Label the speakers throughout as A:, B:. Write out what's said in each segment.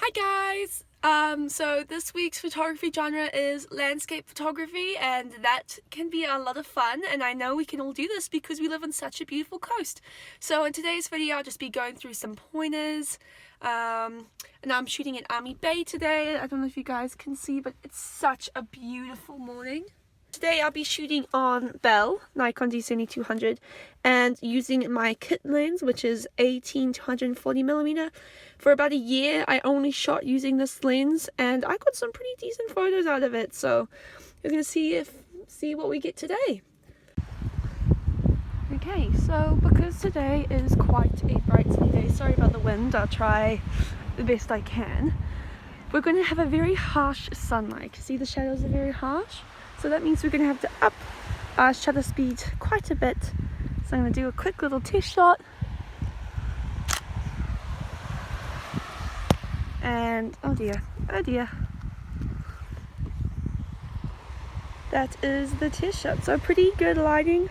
A: Hi guys! So this week's photography genre is landscape photography, and that can be a lot of fun, and I know we can all do this because we live on such a beautiful coast. So in today's video I'll just be going through some pointers, and I'm shooting in Army Bay today. I don't know if you guys can see, but it's such a beautiful morning. Today I'll be shooting on Bell, Nikon D7200, and using my kit lens, which is 18 to 140mm. For about a year I only shot using this lens, and I got some pretty decent photos out of it, so you're going to see what we get today. Okay, so because today is quite a bright sunny day, sorry about the wind, I'll try the best I can. We're going to have a very harsh sunlight. See, the shadows are very harsh. So that means we're going to have to up our shutter speed quite a bit. So I'm going to do a quick little test shot. And oh dear. That is the test shot. So pretty good lighting.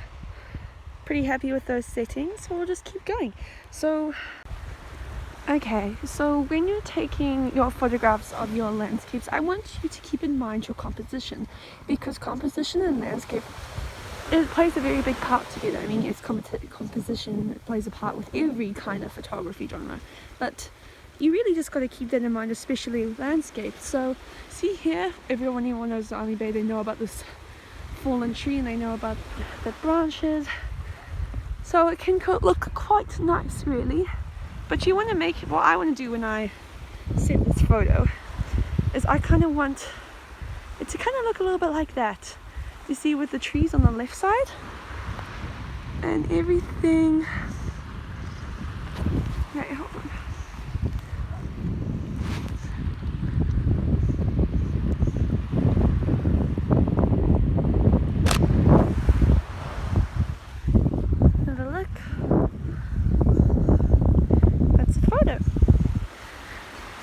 A: Pretty happy with those settings. So we'll just keep going. Okay, so when you're taking your photographs of your landscapes, I want you to keep in mind your composition, because composition and landscape, it plays a very big part together. I mean, yes, composition plays a part with every kind of photography genre, but you really just got to keep that in mind, especially with landscape. So see here, everyone knows Army Bay, they know about this fallen tree and they know about the branches, so it can look quite nice really. But you want to make, what I want to do when I set this photo is I kind of want it to kind of look a little bit like that. You see, with the trees on the left side and everything. Okay, hold on.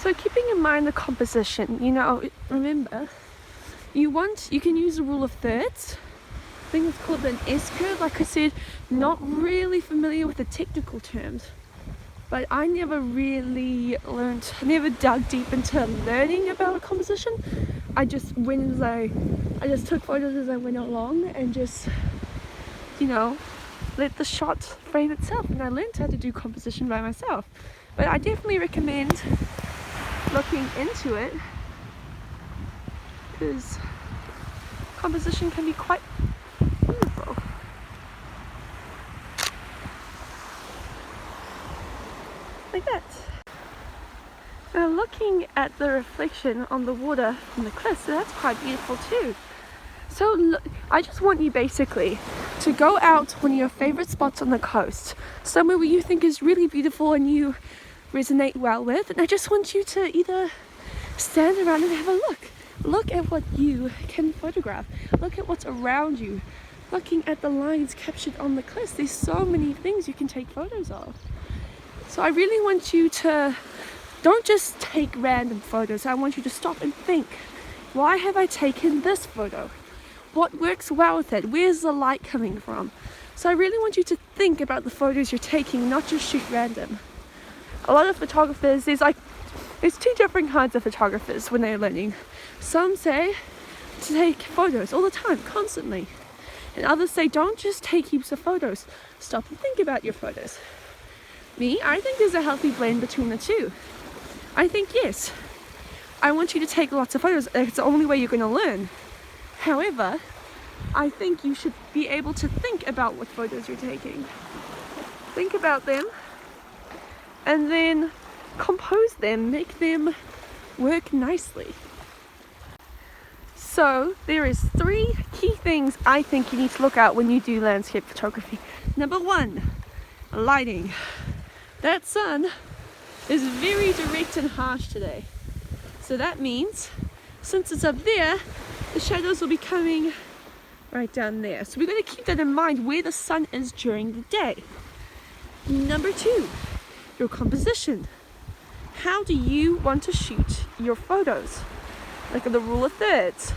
A: So keeping in mind the composition, remember, you can use the rule of thirds. I think it's called an S-curve. Like I said, not really familiar with the technical terms, but I never really never dug deep into learning about composition. I just took photos as I went along and just, let the shot frame itself, and I learned how to do composition by myself. But I definitely recommend looking into it, because composition can be quite beautiful. Like that. Now looking at the reflection on the water from the cliffs, so that's quite beautiful too. So look, I just want you basically to go out one of your favorite spots on the coast, somewhere where you think is really beautiful and you resonate well with, and I just want you to either stand around and have a look at what you can photograph, look at what's around you, looking at the lines captured on the cliffs. There's so many things you can take photos of. So I really want you to don't just take random photos. I want you to stop and think, why have I taken this photo? What works well with it? Where's the light coming from? So I really want you to think about the photos you're taking, not just shoot random. A lot of photographers, there's two different kinds of photographers when they're learning. Some say to take photos all the time, constantly. And others say don't just take heaps of photos. Stop and think about your photos. Me, I think there's a healthy blend between the two. I think, yes, I want you to take lots of photos. It's the only way you're going to learn. However, I think you should be able to think about what photos you're taking. Think about them, and then compose them, make them work nicely. So there is 3 key things I think you need to look at when you do landscape photography. Number 1, lighting. That sun is very direct and harsh today. So that means, since it's up there, the shadows will be coming right down there. So we're going to keep that in mind where the sun is during the day. Number 2, your composition. How do you want to shoot your photos? Like the rule of thirds.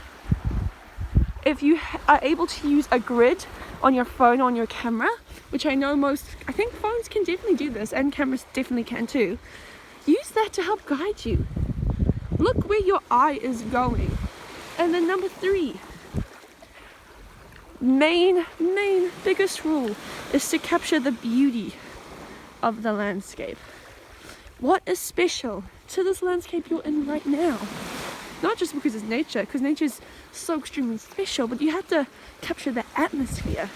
A: If you are able to use a grid on your phone, on your camera, which I think phones can definitely do this, and cameras definitely can too, use that to help guide you. Look where your eye is going. And then number 3, main biggest rule is to capture the beauty of the landscape. What is special to this landscape you're in right now? Not just because it's nature, because nature is so extremely special, but you have to capture the atmosphere.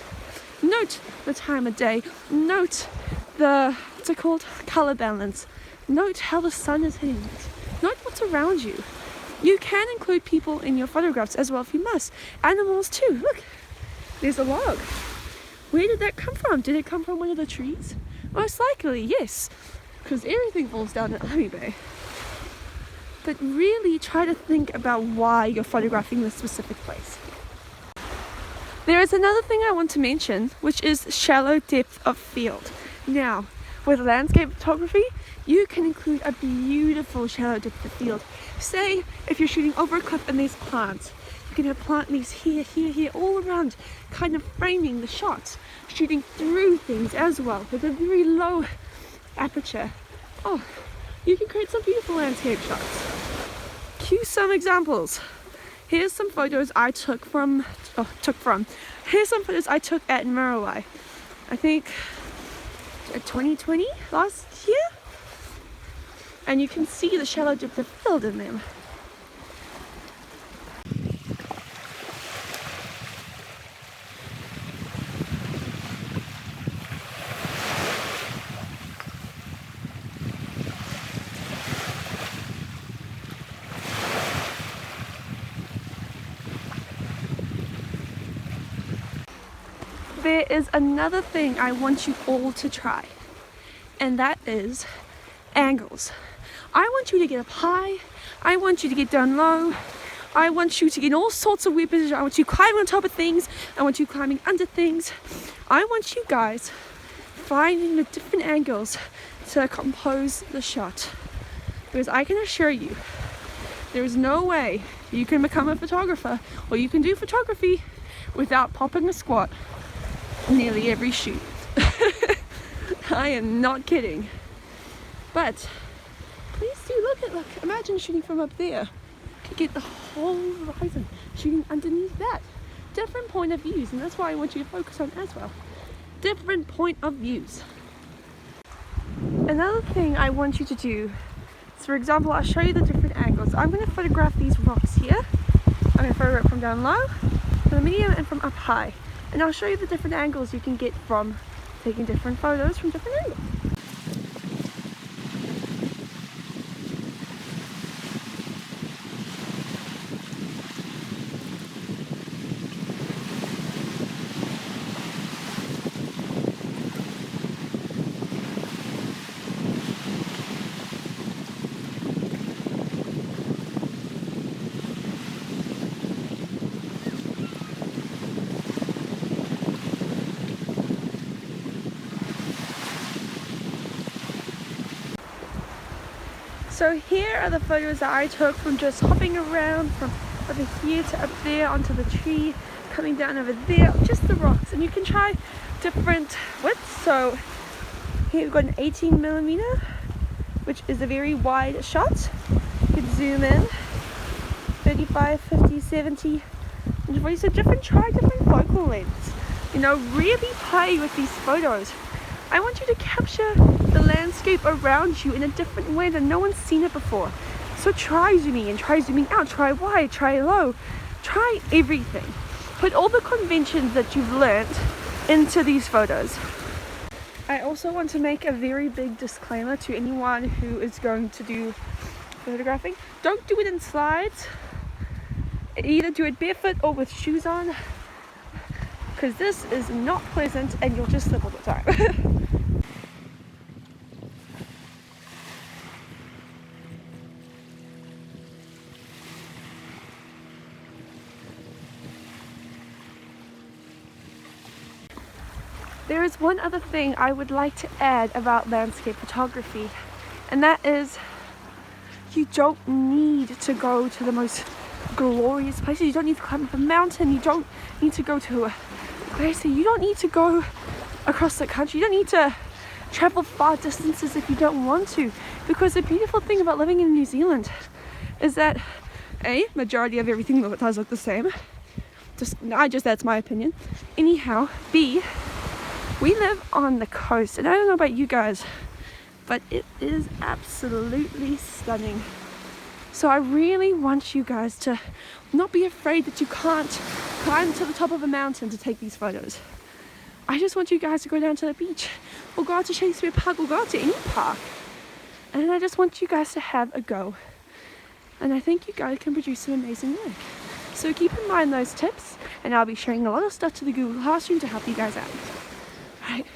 A: Note the time of day, note the, what's it called, color balance. Note how the sun is hitting it. Note what's around you. You can include people in your photographs as well if you must. Animals too, look, there's a log. Where did that come from? Did it come from one of the trees? Most likely, yes, because everything falls down at Army Bay. But really try to think about why you're photographing this specific place. There is another thing I want to mention, which is shallow depth of field. Now, with landscape photography, you can include a beautiful shallow depth of field. Say, if you're shooting over a cliff and there's plants, you can have plant leaves here, all around, kind of framing the shots, shooting through things as well with a very low aperture. Oh, you can create some beautiful landscape shots. Cue some examples. Here's some photos I took here's some photos I took at Muriwai. I think 2020, last year. And you can see the shallow depth of field in them. There is another thing I want you all to try, and that is angles. I want you to get up high, I want you to get down low, I want you to get all sorts of weird positions. I want you climbing on top of things, I want you climbing under things. I want you guys finding the different angles to compose the shot, because I can assure you there is no way you can become a photographer or you can do photography without popping a squat nearly every shoot. I am not kidding. But please do look, imagine shooting from up there. You could get the whole horizon, shooting underneath that. Different point of views, and that's why I want you to focus on as well. Different point of views. Another thing I want you to do is, for example, I'll show you the different angles. I'm going to photograph these rocks here. I'm going to photograph from down low, from the medium, and from up high. And I'll show you the different angles you can get from taking different photos from different angles. So here are the photos that I took from just hopping around from over here to up there onto the tree, coming down over there, just the rocks. And you can try different widths. So here we've got an 18mm, which is a very wide shot. You can zoom in, 35, 50, 70, 140. So try different focal lengths. You know, really play with these photos. I want you to capture the landscape around you in a different way than no one's seen it before. So try zooming in, try zooming out, try wide, try low, try everything. Put all the conventions that you've learned into these photos. I also want to make a very big disclaimer to anyone who is going to do photographing. Don't do it in slides. Either do it barefoot or with shoes on, because this is not pleasant and you'll just slip all the time. There is one other thing I would like to add about landscape photography, and that is you don't need to go to the most glorious places. You don't need to climb up a mountain. You don't need to go to you don't need to go across the country. You don't need to travel far distances if you don't want to, because the beautiful thing about living in New Zealand, is that A, majority of everything does look the same. That's my opinion. Anyhow, B, we live on the coast, and I don't know about you guys, but it is absolutely stunning. So I really want you guys to not be afraid that you can't climb to the top of a mountain to take these photos. I just want you guys to go down to the beach, or go out to Shakespeare Park, or go out to any park. And I just want you guys to have a go. And I think you guys can produce some amazing work. So keep in mind those tips, and I'll be sharing a lot of stuff to the Google Classroom to help you guys out. All right.